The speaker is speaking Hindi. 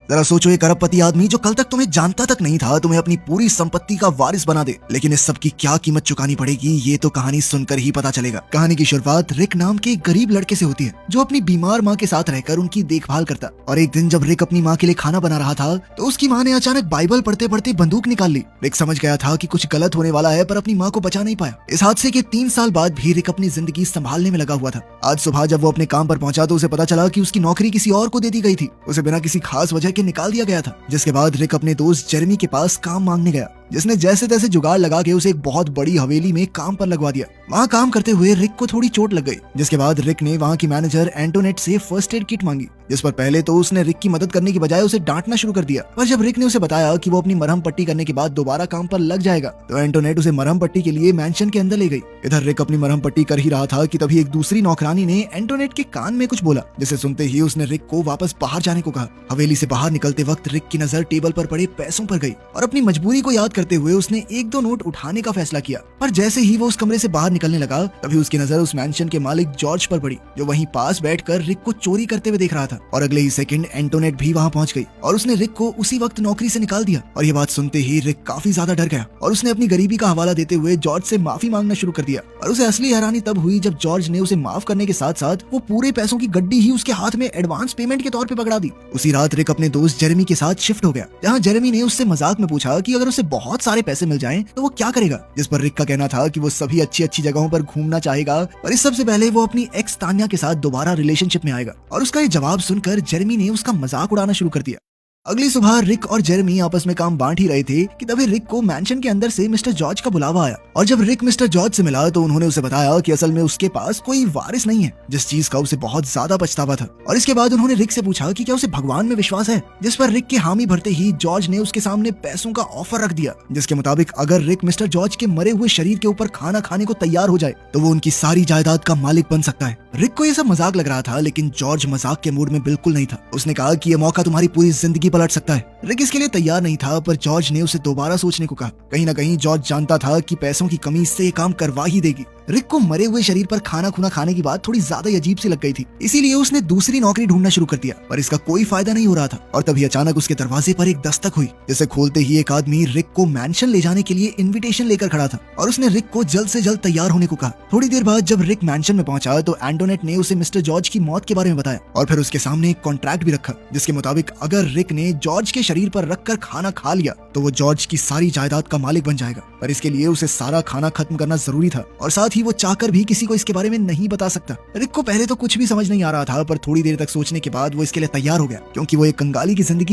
जरा सोचो, एक अरबपति आदमी जो कल तक तुम्हें जानता तक नहीं था तुम्हें अपनी पूरी संपत्ति का वारिस बना दे, लेकिन इस सब की क्या कीमत चुकानी पड़ेगी ये तो कहानी सुनकर ही पता चलेगा। कहानी की शुरुआत रिक नाम के एक गरीब लड़के से होती है जो अपनी बीमार माँ के साथ रहकर उनकी देखभाल करता। और एक दिन जब रिक अपनी माँ के लिए खाना बना रहा था तो उसकी माँ ने अचानक बाइबल पढ़ते पढ़ते बंदूक निकाल ली। रिक समझ गया था कि कुछ गलत होने वाला है, पर अपनी माँ को बचा नहीं पाया। इस हादसे के 3 साल बाद भी रिक अपनी जिंदगी संभालने में लगा हुआ था। आज सुबह जब वो अपने काम पर पहुंचा तो उसे पता चला कि उसकी नौकरी किसी और को दे दी गई थी। उसे बिना किसी खास वजह के निकाल दिया गया था। जिसके बाद रिक अपने दोस्त जेरेमी के पास काम मांगने गया, जिसने जैसे तैसे जुगाड़ लगा के उसे एक बहुत बड़ी हवेली में काम पर लगवा दिया। वहाँ काम करते हुए रिक को थोड़ी चोट लग गई, जिसके बाद रिक ने वहाँ की मैनेजर एंटोनेट से फर्स्ट एड किट मांगी, जिस पर पहले तो उसने रिक की मदद करने की बजाय उसे डांटना शुरू कर दिया। पर जब रिक ने उसे बताया कि वो अपनी मरहम पट्टी करने के बाद दोबारा काम पर लग जाएगा तो एंटोनेट उसे मरहम पट्टी के लिए मैंशन के अंदर ले गई। इधर रिक अपनी मरहम पट्टी कर ही रहा था कि तभी एक दूसरी नौकरानी ने एंटोनेट के कान में कुछ बोला, जिसे सुनते ही उसने रिक को वापस बाहर जाने को कहा। हवेली से बाहर निकलते वक्त रिक की नजर टेबल पर पड़े पैसों पर गई और अपनी मजबूरी को याद करते हुए उसने 1-2 नोट उठाने का फैसला किया। पर जैसे ही वो उस कमरे से बाहर निकलने लगा तभी उसकी नजर उस मैंशन के मालिक जॉर्ज पर पड़ी, जो वहीं पास बैठकर रिक को चोरी करते हुए देख रहा था। और अगले ही सेकंड एंटोनेट भी वहां पहुंच गई और उसने रिक को उसी वक्त नौकरी से निकाल दिया। और ये बात सुनते ही रिक काफी ज्यादा डर गया और उसने अपनी गरीबी का हवाला देते हुए जॉर्ज से माफी मांगना शुरू कर दिया। और उसे असली हैरानी तब हुई जब जॉर्ज ने उसे माफ करने के साथ साथ वो पूरे पैसों की गड्डी ही उसके हाथ में एडवांस पेमेंट के तौर पे पकड़ा दी। उसी रात रिक अपने दोस्त जेरेमी के साथ शिफ्ट हो गया, जहाँ जेरेमी ने उससे मजाक में पूछा कि अगर उसे बहुत सारे पैसे मिल जाएं तो वो क्या करेगा। जिस पर रिक का कहना था कि वो सभी अच्छी अच्छी जगहों पर घूमना चाहेगा, पर इस सबसे पहले वो अपनी एक्स तान्या के साथ दोबारा रिलेशनशिप में आएगा। और उसका ये जवाब सुनकर जेरेमी ने उसका मजाक उड़ाना शुरू कर दिया। अगली सुबह रिक और जेरेमी आपस में काम बांट ही रहे थे कि तभी रिक को मैंशन के अंदर से मिस्टर जॉर्ज का बुलावा आया। और जब रिक मिस्टर जॉर्ज से मिला तो उन्होंने उसे बताया कि असल में उसके पास कोई वारिस नहीं है, जिस चीज का उसे बहुत ज्यादा पछतावा था। और इसके बाद उन्होंने रिक से पूछा कि क्या उसे भगवान में विश्वास है, जिस पर रिक के हामी भरते ही जॉर्ज ने उसके सामने पैसों का ऑफर रख दिया, जिसके मुताबिक अगर रिक मिस्टर जॉर्ज के मरे हुए शरीर के ऊपर खाना खाने को तैयार हो जाए तो वो उनकी सारी जायदाद का मालिक बन सकता है। रिक को ये सब मजाक लग रहा था, लेकिन जॉर्ज मजाक के मूड में बिल्कुल नहीं था। उसने कहा कि ये मौका तुम्हारी पूरी जिंदगी पलट सकता है। रिक इसके लिए तैयार नहीं था, पर जॉर्ज ने उसे दोबारा सोचने को कहा। कहीं ना कहीं जॉर्ज जानता था कि पैसों की कमी इससे ये काम करवा ही देगी। रिक को मरे हुए शरीर पर खाना खुना खाने की बात थोड़ी ज्यादा अजीब सी लग गई थी, इसीलिए उसने दूसरी नौकरी ढूंढना शुरू कर दिया, पर इसका कोई फायदा नहीं हो रहा था। और तभी अचानक उसके दरवाजे पर एक दस्तक हुई, जिसे खोलते ही एक आदमी रिक को मैंशन ले जाने के लिए इन्विटेशन लेकर खड़ा था। और उसने रिक को जल्द से जल्द तैयार होने को कहा। थोड़ी देर बाद जब रिक मैंशन में पहुंचा तो एंटोनेट ने उसे मिस्टर जॉर्ज की मौत के बारे में बताया और फिर उसके सामने एक कॉन्ट्रैक्ट भी रखा, जिसके मुताबिक अगर रिक ने जॉर्ज के शरीर पर रखकर खाना खा लिया तो वो जॉर्ज की सारी जायदाद का मालिक बन जाएगा। पर इसके लिए उसे सारा खाना खत्म करना जरूरी था और साथ ही वो चाहकर भी किसी को इसके बारे में नहीं बता सकता। रिक को पहले तो कुछ भी समझ नहीं आ रहा था, पर थोड़ी देर तक सोचने के बाद वो इसके लिए तैयार हो गया, क्योंकि वो एक कंगाली की जिंदगी